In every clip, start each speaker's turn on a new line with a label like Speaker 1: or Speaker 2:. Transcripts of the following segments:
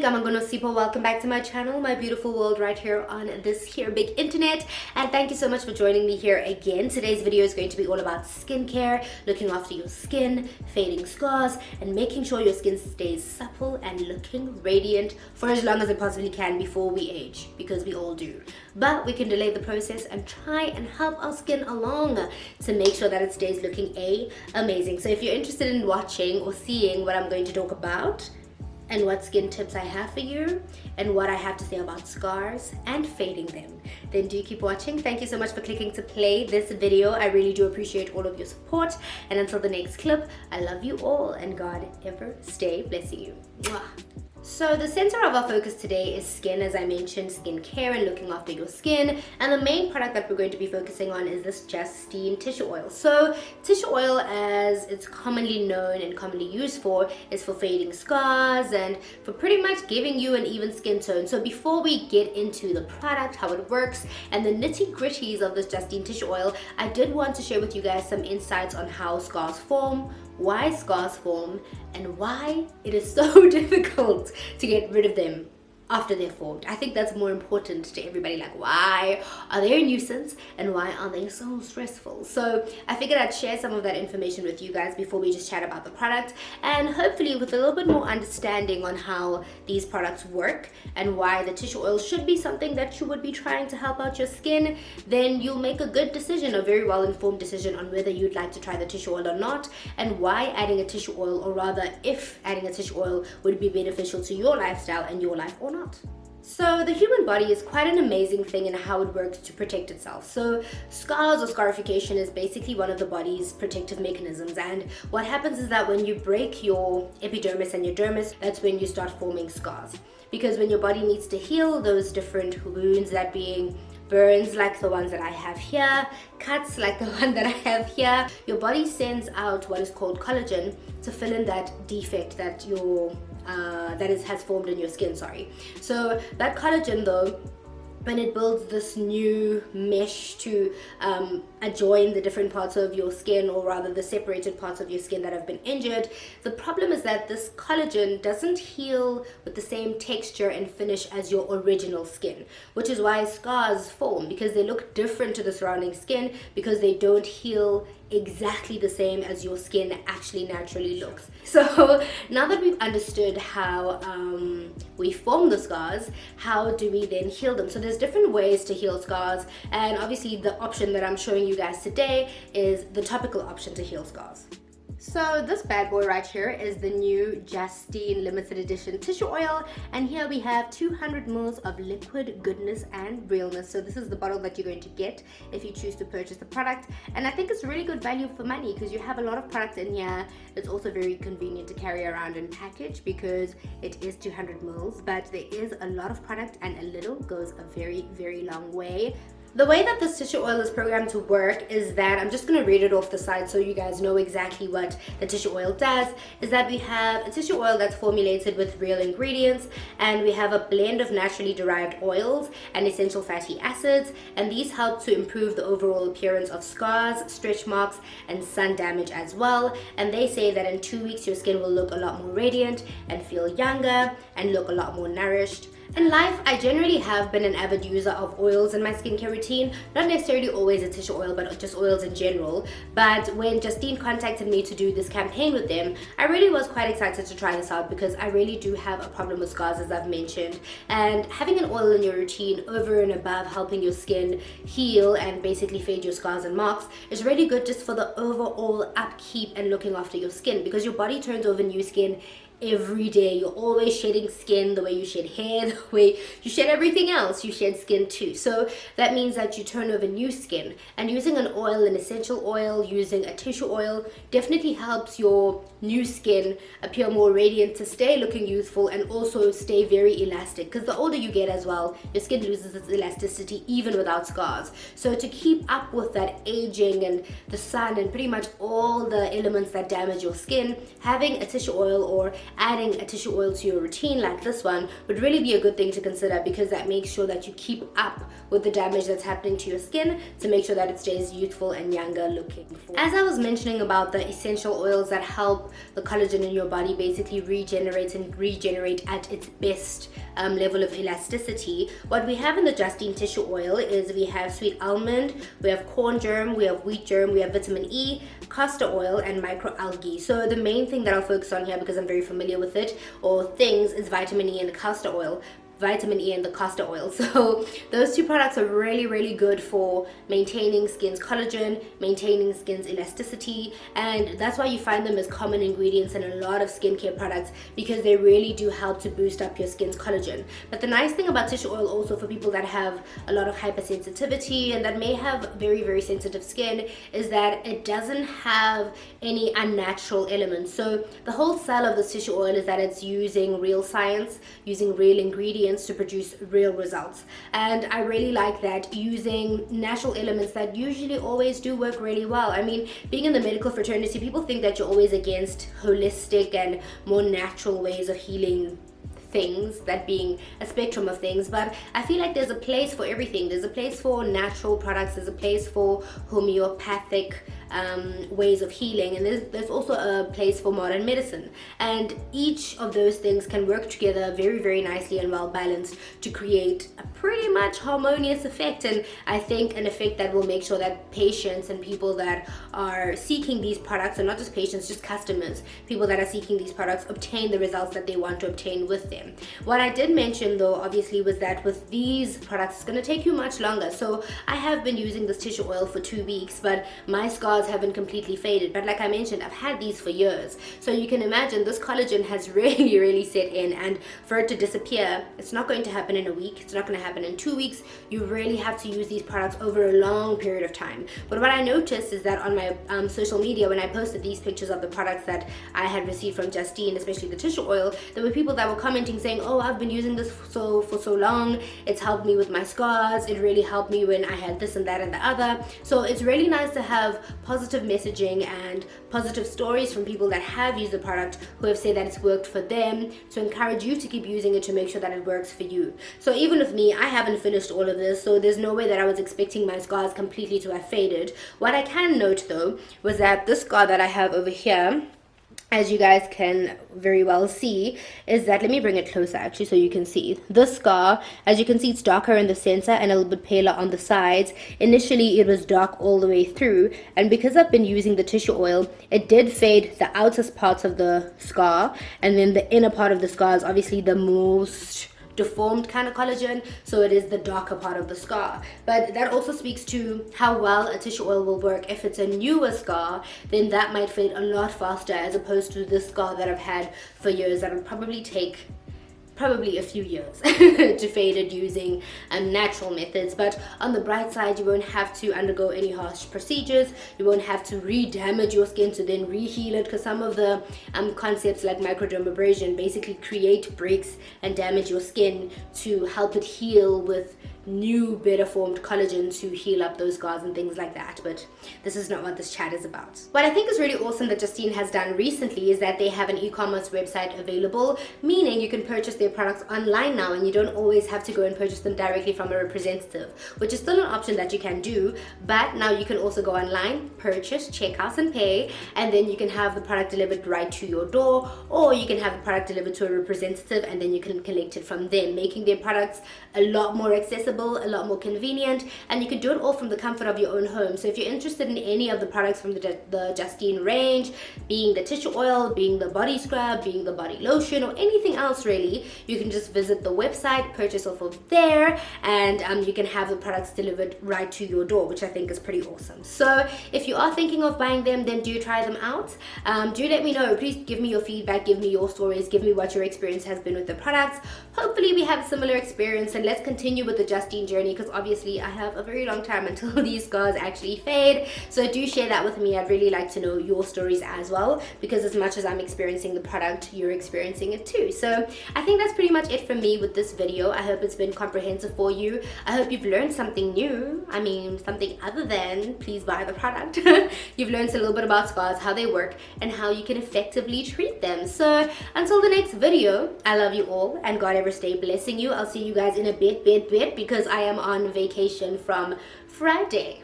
Speaker 1: Nosipho, welcome back to my channel, my beautiful world right here on this here big internet, and thank you so much for joining me here again. Today's video is going to be all about skincare, looking after your skin, fading scars, and making sure your skin stays supple and looking radiant for as long as it possibly can before we age, because we all do. But we can delay the process and try and help our skin along to make sure that it stays looking amazing. So if you're interested in watching or seeing what I'm going to talk about, and what skin tips I have for you, and what I have to say about scars and fading them, then do keep watching. Thank you so much for clicking to play this video. I really do appreciate all of your support, and until the next clip, I love you all, and God ever stay blessing you. Mwah. So the center of our focus today is skin, as I mentioned, skincare and looking after your skin. And the main product that we're going to be focusing on is this Justine Tissue Oil. So tissue oil, as it's commonly known and commonly used for, is for fading scars and for pretty much giving you an even skin tone. So before we get into the product, how it works, and the nitty-gritties of this Justine Tissue Oil, I did want to share with you guys some insights on how scars form, why scars form, and why it is so difficult to get rid of them after they're formed. I think that's more important to everybody, like why are they a nuisance and why are they so stressful? So I figured I'd share some of that information with you guys before we just chat about the product, and hopefully with a little bit more understanding on how these products work and why the tissue oil should be something that you would be trying to help out your skin, then you'll make a good decision, a very well informed decision on whether you'd like to try the tissue oil or not, and why adding a tissue oil, or rather if adding a tissue oil would be beneficial to your lifestyle and your life or not. So the human body is quite an amazing thing in how it works to protect itself. So scars or scarification is basically one of the body's protective mechanisms, and what happens is that when you break your epidermis and your dermis, that's when you start forming scars. Because when your body needs to heal those different wounds, that being burns like the ones that I have here, cuts like the one that I have here, your body sends out what is called collagen to fill in that defect that has formed in your skin, So that collagen, though, when it builds this new mesh to adjoin the different parts of your skin, or rather the separated parts of your skin that have been injured, the problem is that this collagen doesn't heal with the same texture and finish as your original skin, which is why scars form, because they look different to the surrounding skin, because they don't heal exactly the same as your skin actually naturally looks. So now that we've understood how we form the scars, how do we then heal them? So there's different ways to heal scars, and obviously the option that I'm showing you guys today is the topical option to heal scars. So this bad boy right here is the new Justine limited edition tissue oil, and here we have 200 ml of liquid goodness and realness. So this is the bottle that you're going to get if you choose to purchase the product, and I think it's really good value for money because you have a lot of product in here. It's also very convenient to carry around and package because it is 200 ml, but there is a lot of product and a little goes a very, very long way. The way that this tissue oil is programmed to work is that, I'm just going to read it off the side so you guys know exactly what the tissue oil does, is that we have a tissue oil that's formulated with real ingredients, and we have a blend of naturally derived oils and essential fatty acids, and these help to improve the overall appearance of scars, stretch marks, and sun damage as well. And they say that in 2 weeks your skin will look a lot more radiant and feel younger and look a lot more nourished. In life, I generally have been an avid user of oils in my skincare routine, not necessarily always a tissue oil, but just oils in general. But when Justine contacted me to do this campaign with them, I really was quite excited to try this out because I really do have a problem with scars, as I've mentioned. And having an oil in your routine over and above helping your skin heal and basically fade your scars and marks is really good just for the overall upkeep and looking after your skin, because your body turns over new skin every day. You're always shedding skin, the way you shed hair, the way you shed everything else, you shed skin too. So that means that you turn over new skin, and using an oil, an essential oil, using a tissue oil definitely helps your new skin appear more radiant, to stay looking youthful and also stay very elastic, because the older you get as well, your skin loses its elasticity even without scars. So to keep up with that aging and the sun and pretty much all the elements that damage your skin, having a tissue oil or adding a tissue oil to your routine like this one would really be a good thing to consider, because that makes sure that you keep up with the damage that's happening to your skin to make sure that it stays youthful and younger looking. As I was mentioning about the essential oils that help the collagen in your body basically regenerate at its best level of elasticity, what we have in the Justine Tissue Oil is we have sweet almond, we have corn germ, we have wheat germ, we have vitamin E, castor oil, and microalgae. So the main thing that I'll focus on here, because I'm very familiar with it, or things, is vitamin E and the castor oil. Vitamin E and the castor oil. So those two products are really good for maintaining skin's collagen, maintaining skin's elasticity, and that's why you find them as common ingredients in a lot of skincare products, because they really do help to boost up your skin's collagen. But the nice thing about tissue oil also for people that have a lot of hypersensitivity and that may have very sensitive skin is that it doesn't have any unnatural elements. So the whole sell of this tissue oil is that it's using real science, using real ingredients to produce real results, and I really like that, using natural elements that usually always do work really well. I mean, being in the medical fraternity, people think that you're always against holistic and more natural ways of healing things, that being a spectrum of things, but I feel like there's a place for everything. There's a place for natural products, there's a place for homeopathic ways of healing, and there's also a place for modern medicine, and each of those things can work together very nicely and well balanced to create a pretty much harmonious effect, and I think an effect that will make sure that patients and people that are seeking these products, and not just patients, just customers, people that are seeking these products, obtain the results that they want to obtain with them. What I did mention though obviously was that with these products it's going to take you much longer. So I have been using this tissue oil for 2 weeks, but my scars haven't completely faded. But like I mentioned, I've had these for years, so you can imagine this collagen has really set in, and for it to disappear, it's not going to happen in a week, it's not going to happen in 2 weeks. You really have to use these products over a long period of time. But what I noticed is that on my social media, when I posted these pictures of the products that I had received from Justine, especially the tissue oil, there were people that were commenting saying, oh, I've been using this for so long, it's helped me with my scars, it really helped me when I had this and that and the other. So it's really nice to have positive messaging and positive stories from people that have used the product, who have said that it's worked for them, to encourage you to keep using it to make sure that it works for you. So even with me, I haven't finished all of this, so there's no way that I was expecting my scars completely to have faded. What I can note though was that this scar that I have over here, as you guys can very well see, is that, let me bring it closer actually so you can see. This scar, as you can see, it's darker in the center and a little bit paler on the sides. Initially it was dark all the way through, and because I've been using the tissue oil, it did fade the outer parts of the scar, and then the inner part of the scar is obviously the most deformed kind of collagen, so it is the darker part of the scar. But that also speaks to how well a tissue oil will work. If it's a newer scar, then that might fade a lot faster, as opposed to this scar that I've had for years that will probably take a few years to fade it using natural methods. But on the bright side, you won't have to undergo any harsh procedures, you won't have to re-damage your skin to then re-heal it, because some of the concepts like microdermabrasion basically create breaks and damage your skin to help it heal with new, better formed collagen to heal up those scars and things like that. But this is not what this chat is about. What I think is really awesome that Justine has done recently is that they have an e-commerce website available, meaning you can purchase their products online now, and you don't always have to go and purchase them directly from a representative, which is still an option that you can do. But now you can also go online, purchase, check out and pay, and then you can have the product delivered right to your door, or you can have the product delivered to a representative and then you can collect it from them, making their products a lot more accessible, a lot more convenient, and you can do it all from the comfort of your own home. So if you're interested in any of the products from the Justine range, being the tissue oil, being the body scrub, being the body lotion, or anything else really, you can just visit the website, purchase off of there, and you can have the products delivered right to your door, which I think is pretty awesome. So if you are thinking of buying them, then do try them out. Do let me know. Please give me your feedback, give me your stories, give me what your experience has been with the products. Hopefully we have a similar experience, and let's continue with the Justine Justine journey, because obviously I have a very long time until these scars actually fade. So do share that with me. I'd really like to know your stories as well, because as much as I'm experiencing the product, you're experiencing it too. So I think that's pretty much it from me with this video. I hope it's been comprehensive for you. I hope you've learned something new. I mean, something other than please buy the product. You've learned a little bit about scars, how they work, and how you can effectively treat them. So until the next video, I love you all, and God ever stay blessing you. I'll see you guys in a bit, because I am on vacation from Friday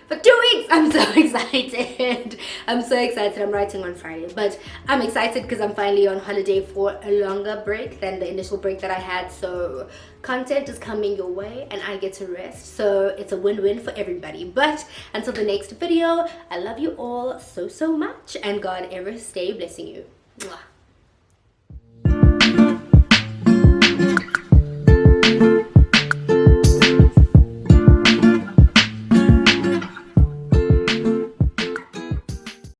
Speaker 1: for 2 weeks. I'm so excited. I'm so excited. I'm writing on Friday, but I'm excited because I'm finally on holiday for a longer break than the initial break that I had. So content is coming your way and I get to rest, so it's a win-win for everybody. But until the next video, I love you all so much, and God ever stay blessing you. Mwah.